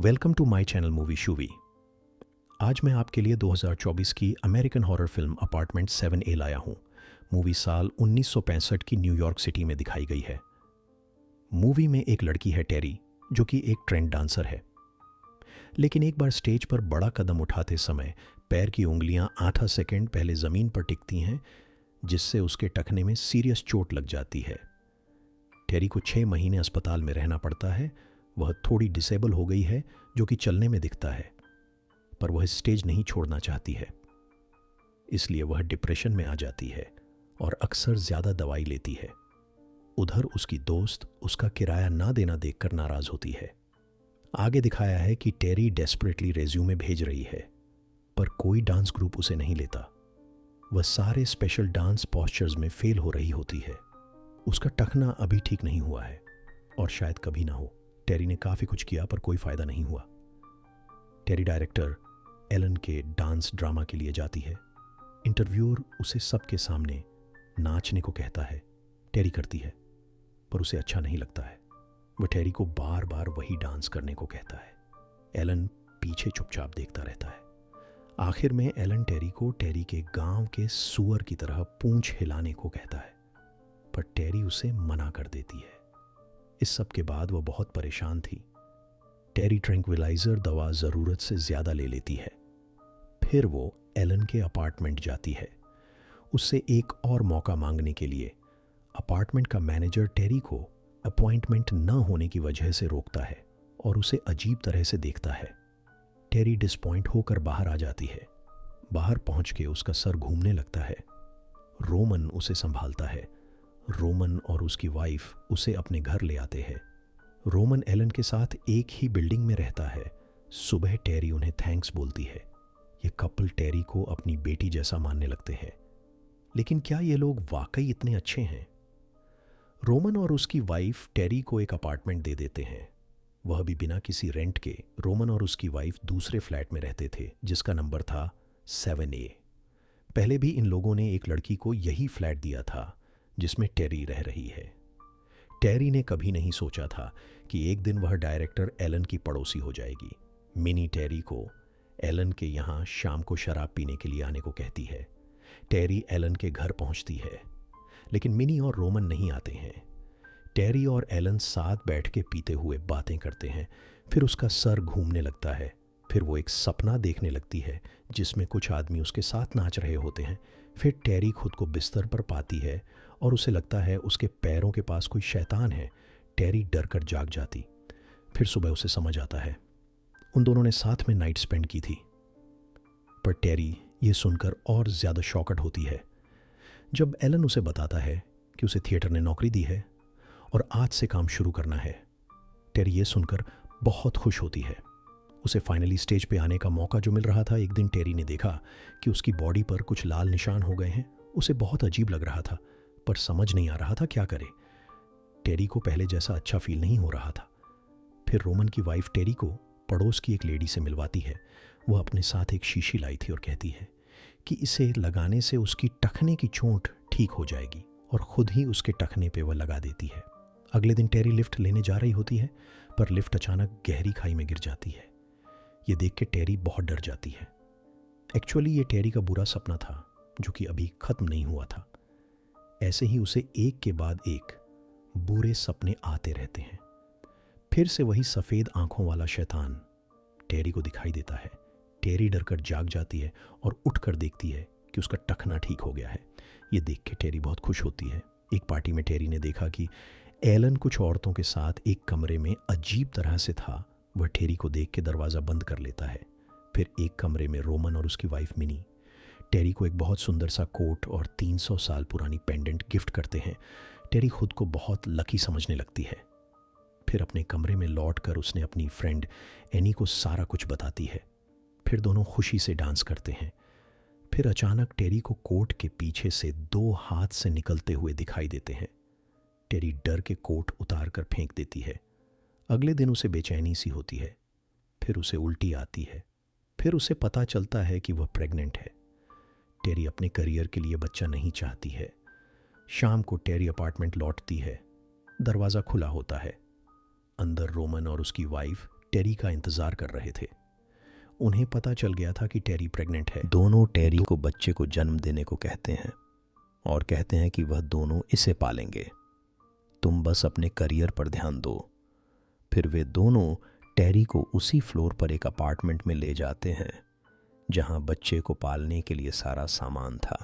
Welcome to my channel Movie Shoovy. आज मैं आपके लिए 2024 की American horror film apartment 7A लाया हूँ। मूवी साल 1965 की न्यूयॉर्क सिटी में दिखाई गई है। मूवी में एक लड़की है टेरी, जो कि एक ट्रेंड डांसर है। लेकिन एक बार स्टेज पर बड़ा कदम उठाते समय पैर की उंगलियां आधा सेकंड पहले ज़मीन पर टिकती हैं, जिससे उसके टखने में सीरियस चोट लग जाती है। टेरी को 6 महीने अस्पताल में रहना पड़ता है। वह थोड़ी डिसेबल हो गई है, जो कि चलने में दिखता है, पर वह स्टेज नहीं छोड़ना चाहती है। इसलिए वह डिप्रेशन में आ जाती है और अक्सर ज़्यादा दवाई लेती है। उधर उसकी दोस्त उसका किराया ना देना देखकर नाराज़ होती है। आगे दिखाया है कि टेरी डेस्परेटली रेज्यूमे भेज रही है, पर कोई डांस ग्रुप उसे नहीं लेता। वह सारे स्पेशल डांस पोस्चर्स में फेल हो रही होती है। उसका टखना अभी ठीक नहीं हुआ है और शायद कभी ना हो। टेरी ने काफ़ी कुछ किया पर कोई फ़ायदा नहीं हुआ। टेरी डायरेक्टर एलन के डांस ड्रामा के लिए जाती है। इंटरव्यूअर उसे सबके सामने नाचने को कहता है। टेरी करती है, पर उसे अच्छा नहीं लगता है। वह टेरी को बार बार वही डांस करने को कहता है। एलन पीछे चुपचाप देखता रहता है। आखिर में एलन टेरी को टेरी के गांव के सुअर की तरह पूंछ हिलाने को कहता है, पर टेरी उसे मना कर देती है। इस सब के बाद वह बहुत परेशान थी। टेरी ट्रैंक्विलाइजर दवा ज़रूरत से ज़्यादा ले लेती है। फिर वो एलन के अपार्टमेंट जाती है, उससे एक और मौका मांगने के लिए। अपार्टमेंट का मैनेजर टेरी को अपॉइंटमेंट न होने की वजह से रोकता है और उसे अजीब तरह से देखता है। टेरी डिसपॉइंट होकर बाहर आ जाती है। बाहर पहुंच के उसका सर घूमने लगता है। रोमन उसे संभालता है। रोमन और उसकी वाइफ उसे अपने घर ले आते हैं। रोमन एलन के साथ एक ही बिल्डिंग में रहता है। सुबह टेरी उन्हें थैंक्स बोलती है। ये कपल टेरी को अपनी बेटी जैसा मानने लगते हैं। लेकिन क्या ये लोग वाकई इतने अच्छे हैं? रोमन और उसकी वाइफ टेरी को एक अपार्टमेंट दे देते हैं, वह भी बिना किसी रेंट के। रोमन और उसकी वाइफ दूसरे फ्लैट में रहते थे, जिसका नंबर था 7A। पहले भी इन लोगों ने एक लड़की को यही फ्लैट दिया था जिसमें टेरी रह रही है। टेरी ने कभी नहीं सोचा था कि एक दिन वह डायरेक्टर एलन की पड़ोसी हो जाएगी। मिनी टेरी को एलन के यहाँ शाम को शराब पीने के लिए आने को कहती है। टेरी एलन के घर पहुँचती है, लेकिन मिनी और रोमन नहीं आते हैं। टेरी और एलन साथ बैठ के पीते हुए बातें करते हैं। फिर उसका सर घूमने लगता है। फिर वो एक सपना देखने लगती है जिसमें कुछ आदमी उसके साथ नाच रहे होते हैं। फिर टेरी खुद को बिस्तर पर पाती है और उसे लगता है उसके पैरों के पास कोई शैतान है। टेरी डर कर जाग जाती। फिर सुबह उसे समझ आता है उन दोनों ने साथ में नाइट स्पेंड की थी। पर टेरी ये सुनकर और ज़्यादा शॉकड होती है जब एलन उसे बताता है कि उसे थिएटर ने नौकरी दी है और आज से काम शुरू करना है। टेरी ये सुनकर बहुत खुश होती है। उसे फाइनली स्टेज पे आने का मौका जो मिल रहा था। एक दिन टेरी ने देखा कि उसकी बॉडी पर कुछ लाल निशान हो गए हैं। उसे बहुत अजीब लग रहा था, पर समझ नहीं आ रहा था क्या करे। टेरी को पहले जैसा अच्छा फील नहीं हो रहा था। फिर रोमन की वाइफ टेरी को पड़ोस की एक लेडी से मिलवाती है। वह अपने साथ एक शीशी लाई थी और कहती है कि इसे लगाने से उसकी टखने की चोट ठीक हो जाएगी, और खुद ही उसके टखने पे वह लगा देती है। अगले दिन टेरी लिफ्ट लेने जा रही होती है, पर लिफ्ट अचानक गहरी खाई में गिर जाती है। ये देख के टेरी बहुत डर जाती है। एक्चुअली ये टेरी का बुरा सपना था जो कि अभी खत्म नहीं हुआ था। ऐसे ही उसे एक के बाद एक बुरे सपने आते रहते हैं। फिर से वही सफ़ेद आंखों वाला शैतान टेरी को दिखाई देता है। टेरी डर कर जाग जाती है और उठकर देखती है कि उसका टखना ठीक हो गया है। ये देख के टेरी बहुत खुश होती है। एक पार्टी में टेरी ने देखा कि एलन कुछ औरतों के साथ एक कमरे में अजीब तरह से था। वह टेरी को देख के दरवाज़ा बंद कर लेता है। फिर एक कमरे में रोमन और उसकी वाइफ मिनी टेरी को एक बहुत सुंदर सा कोट और 300 साल पुरानी पेंडेंट गिफ्ट करते हैं। टेरी खुद को बहुत लकी समझने लगती है। फिर अपने कमरे में लौटकर उसने अपनी फ्रेंड एनी को सारा कुछ बताती है। फिर दोनों खुशी से डांस करते हैं। फिर अचानक टेरी को कोट के पीछे से 2 हाथ से निकलते हुए दिखाई देते हैं। टेरी डर के कोट उतार कर फेंक देती है। अगले दिन उसे बेचैनी सी होती है। फिर उसे उल्टी आती है। फिर उसे पता चलता है कि वह प्रेग्नेंट है। टेरी अपने करियर के लिए बच्चा नहीं चाहती है। शाम को टेरी अपार्टमेंट लौटती है। दरवाज़ा खुला होता है। अंदर रोमन और उसकी वाइफ टेरी का इंतज़ार कर रहे थे। उन्हें पता चल गया था कि टेरी प्रेग्नेंट है। दोनों टेरी को बच्चे को जन्म देने को कहते हैं और कहते हैं कि वह दोनों इसे पालेंगे, तुम बस अपने करियर पर ध्यान दो। फिर वे दोनों टेरी को उसी फ्लोर पर एक अपार्टमेंट में ले जाते हैं जहां बच्चे को पालने के लिए सारा सामान था।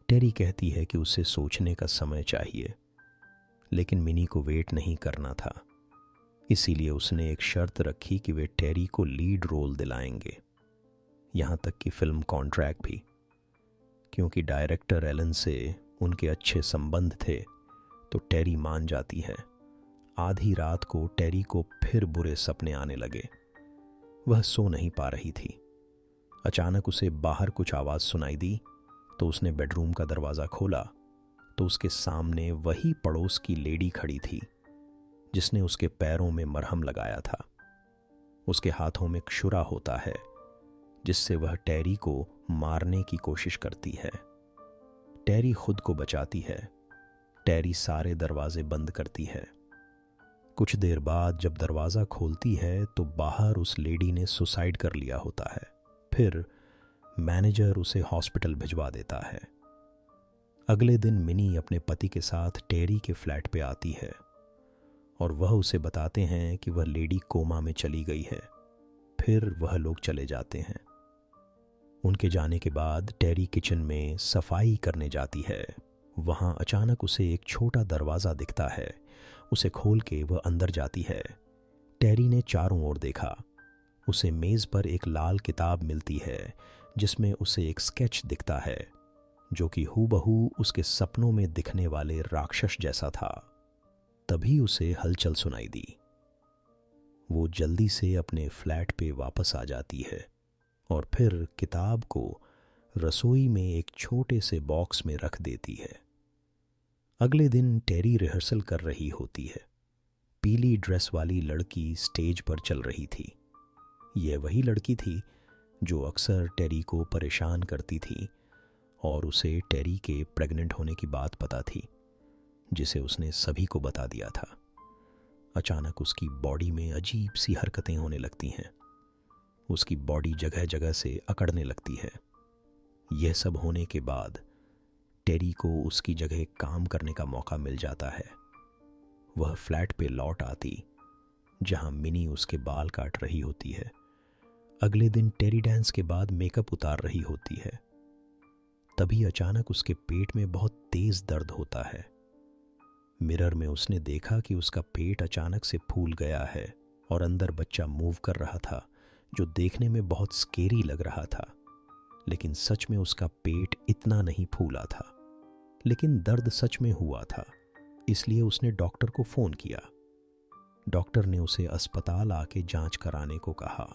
टेरी कहती है कि उसे सोचने का समय चाहिए, लेकिन मिनी को वेट नहीं करना था। इसीलिए उसने एक शर्त रखी कि वे टेरी को लीड रोल दिलाएंगे, यहाँ तक कि फिल्म कॉन्ट्रैक्ट भी। क्योंकि डायरेक्टर एलन से उनके अच्छे संबंध थे तो टेरी मान जाती है। आधी रात को टेरी को फिर बुरे सपने आने लगे। वह सो नहीं पा रही थी। अचानक उसे बाहर कुछ आवाज़ सुनाई दी तो उसने बेडरूम का दरवाज़ा खोला तो उसके सामने वही पड़ोस की लेडी खड़ी थी जिसने उसके पैरों में मरहम लगाया था। उसके हाथों में क्षुरा होता है जिससे वह टेरी को मारने की कोशिश करती है। टेरी खुद को बचाती है। टेरी सारे दरवाजे बंद करती है। कुछ देर बाद जब दरवाज़ा खोलती है तो बाहर उस लेडी ने सुसाइड कर लिया होता है। फिर मैनेजर उसे हॉस्पिटल भिजवा देता है। अगले दिन मिनी अपने पति के साथ टेरी के फ्लैट पे आती है और वह उसे बताते हैं कि वह लेडी कोमा में चली गई है। फिर वह लोग चले जाते हैं। उनके जाने के बाद टेरी किचन में सफाई करने जाती है। वहां अचानक उसे एक छोटा दरवाज़ा दिखता है। उसे खोल के वह अंदर जाती है। टेरी ने चारों ओर देखा। उसे मेज़ पर एक लाल किताब मिलती है जिसमें उसे एक स्केच दिखता है जो कि हूबहू उसके सपनों में दिखने वाले राक्षस जैसा था। तभी उसे हलचल सुनाई दी। वो जल्दी से अपने फ्लैट पे वापस आ जाती है और फिर किताब को रसोई में एक छोटे से बॉक्स में रख देती है। अगले दिन टेरी रिहर्सल कर रही होती है। पीली ड्रेस वाली लड़की स्टेज पर चल रही थी। यह वही लड़की थी जो अक्सर टेरी को परेशान करती थी और उसे टेरी के प्रेग्नेंट होने की बात पता थी, जिसे उसने सभी को बता दिया था। अचानक उसकी बॉडी में अजीब सी हरकतें होने लगती हैं। उसकी बॉडी जगह जगह से अकड़ने लगती है। यह सब होने के बाद टेरी को उसकी जगह काम करने का मौका मिल जाता है। वह फ्लैट पे लौट आती जहां मिनी उसके बाल काट रही होती है। अगले दिन टेरी डांस के बाद मेकअप उतार रही होती है। तभी अचानक उसके पेट में बहुत तेज दर्द होता है। मिरर में उसने देखा कि उसका पेट अचानक से फूल गया है और अंदर बच्चा मूव कर रहा था, जो देखने में बहुत स्केरी लग रहा था। लेकिन सच में उसका पेट इतना नहीं फूला था, लेकिन दर्द सच में हुआ था। इसलिए उसने डॉक्टर को फ़ोन किया। डॉक्टर ने उसे अस्पताल आके जांच कराने को कहा।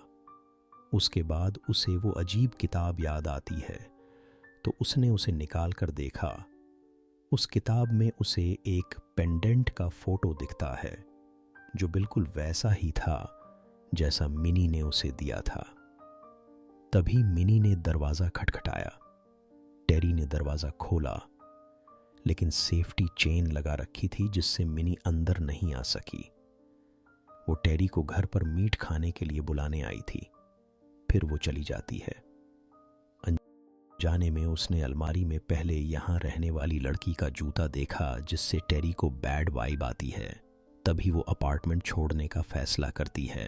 उसके बाद उसे वो अजीब किताब याद आती है तो उसने उसे निकाल कर देखा। उस किताब में उसे एक पेंडेंट का फोटो दिखता है जो बिल्कुल वैसा ही था जैसा मिनी ने उसे दिया था। तभी मिनी ने दरवाज़ा खटखटाया। टेरी ने दरवाज़ा खोला, लेकिन सेफ्टी चेन लगा रखी थी जिससे मिनी अंदर नहीं आ सकी। वो टेरी को घर पर मीट खाने के लिए बुलाने आई थी। फिर वो चली जाती है। अनजाने में उसने अलमारी में पहले यहाँ रहने वाली लड़की का जूता देखा जिससे टेरी को बैड वाइब आती है। तभी वो अपार्टमेंट छोड़ने का फैसला करती है।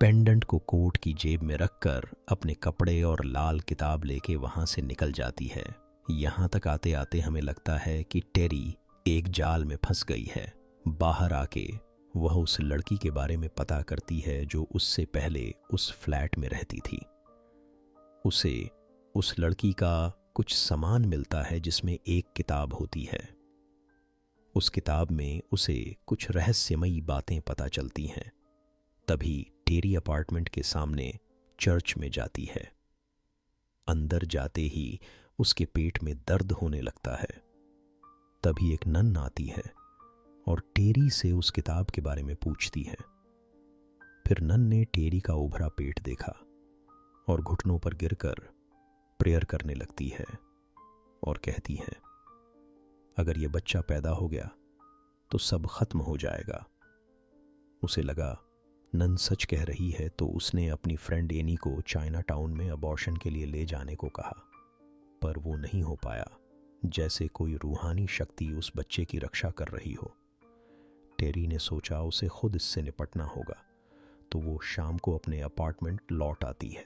पेंडेंट को कोट की जेब में रखकर अपने कपड़े और लाल किताब लेके वहां से निकल जाती है। यहाँ तक आते आते हमें लगता है कि टेरी एक जाल में फंस गई है। बाहर आके वह उस लड़की के बारे में पता करती है जो उससे पहले उस फ्लैट में रहती थी। उसे उस लड़की का कुछ सामान मिलता है जिसमें एक किताब होती है। उस किताब में उसे कुछ रहस्यमयी बातें पता चलती हैं। तभी टेरी अपार्टमेंट के सामने चर्च में जाती है। अंदर जाते ही उसके पेट में दर्द होने लगता है। तभी एक नन आती है और टेरी से उस किताब के बारे में पूछती है। फिर नन ने टेरी का उभरा पेट देखा और घुटनों पर गिरकर प्रेयर करने लगती है और कहती है, अगर ये बच्चा पैदा हो गया तो सब खत्म हो जाएगा। उसे लगा नन सच कह रही है तो उसने अपनी फ्रेंड एनी को चाइना टाउन में अबॉर्शन के लिए ले जाने को कहा, पर वो नहीं हो पाया, जैसे कोई रूहानी शक्ति उस बच्चे की रक्षा कर रही हो। टेरी ने सोचा उसे खुद इससे निपटना होगा, तो वो शाम को अपने अपार्टमेंट लौट आती है।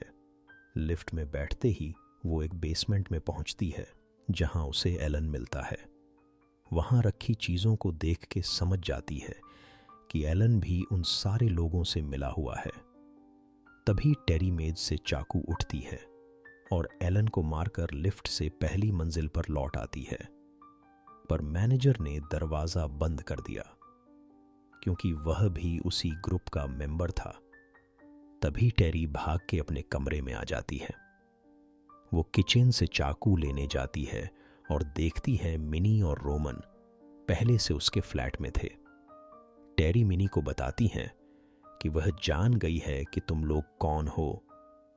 लिफ्ट में बैठते ही वो एक बेसमेंट में पहुंचती है जहां उसे एलन मिलता है। वहां रखी चीज़ों को देख के समझ जाती है कि एलन भी उन सारे लोगों से मिला हुआ है। तभी टेरी मेज से चाकू उठती है और एलन को मारकर लिफ्ट से पहली मंजिल पर लौट आती है, पर मैनेजर ने दरवाज़ा बंद कर दिया क्योंकि वह भी उसी ग्रुप का मेंबर था। तभी टेरी भाग के अपने कमरे में आ जाती है। वो किचन से चाकू लेने जाती है और देखती है मिनी और रोमन पहले से उसके फ्लैट में थे। टेरी मिनी को बताती हैं कि वह जान गई है कि तुम लोग कौन हो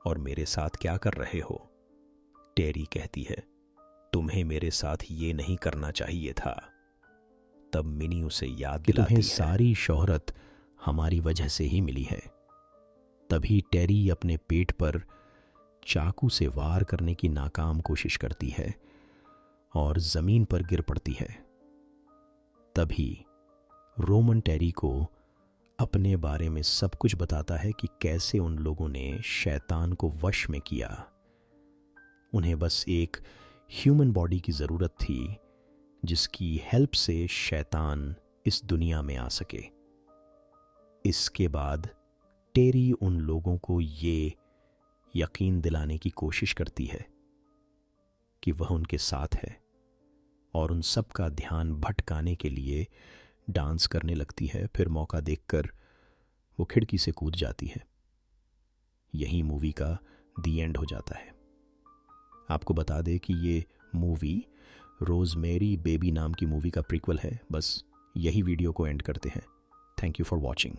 और मेरे साथ क्या कर रहे हो। टेरी कहती है, तुम्हें मेरे साथ ये नहीं करना चाहिए था। तब मिनी उसे याद दिलाती है, तुम्हें सारी शोहरत हमारी वजह से ही मिली है। तभी टेरी अपने पेट पर चाकू से वार करने की नाकाम कोशिश करती है और जमीन पर गिर पड़ती है। तभी रोमन टेरी को अपने बारे में सब कुछ बताता है कि कैसे उन लोगों ने शैतान को वश में किया। उन्हें बस एक ह्यूमन बॉडी की ज़रूरत थी जिसकी हेल्प से शैतान इस दुनिया में आ सके। इसके बाद टेरी उन लोगों को ये यकीन दिलाने की कोशिश करती है कि वह उनके साथ है और उन सब का ध्यान भटकाने के लिए डांस करने लगती है। फिर मौका देखकर वो खिड़की से कूद जाती है। यही मूवी का दी एंड हो जाता है। आपको बता दें कि ये मूवी रोज़मेरी बेबी नाम की मूवी का प्रीक्वल है। बस यही वीडियो को एंड करते हैं। Thank you for watching.